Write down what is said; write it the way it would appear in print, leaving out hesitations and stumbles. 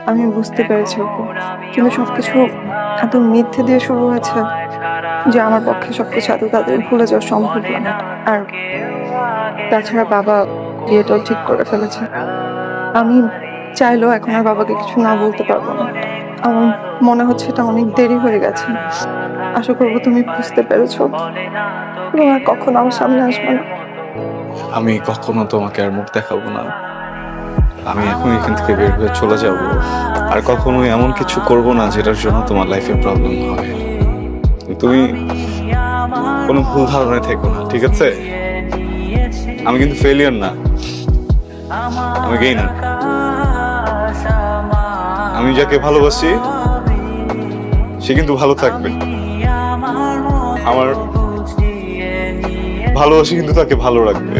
আমি বুঝতে পেরেছি আপু, কিন্তু সবকিছু এত মিথ্যে দিয়ে শুরু হয়েছে যে আমার পক্ষে সবকিছু এত তাড়াতাড়ি ভুলে যাওয়া সম্ভব না। আর তাছাড়া বাবা বিয়েটাও ঠিক করে ফেলেছে। আমি চাইলেও এখন আর বাবাকে কিছু না বলতে পারবো না। আমার মনে হচ্ছে এটা অনেক দেরি হয়ে গেছে। আশা করবো তুমি বুঝতে পেরেছো এবং আর কখনো আমার সামনে আসবে না। আমি কখনো তোমাকে আর মুখ দেখাবো না। আমি এখন এখান থেকে বের হয়ে চলে যাব। আর কখনোই এমন কিছু করব না যেটার জন্য তোমার লাইফে প্রবলেম হয়। তুমি কোনো ভুল ধারণায় থেকো না, ঠিক আছে? আমি কিন্তু ফেলিয়ার না, আমি গেইনার। আমি যাকে ভালোবাসি সে কিন্তু ভালো থাকবে। আমার ভালোবাসি কিন্তু তাকে ভালো রাখবে।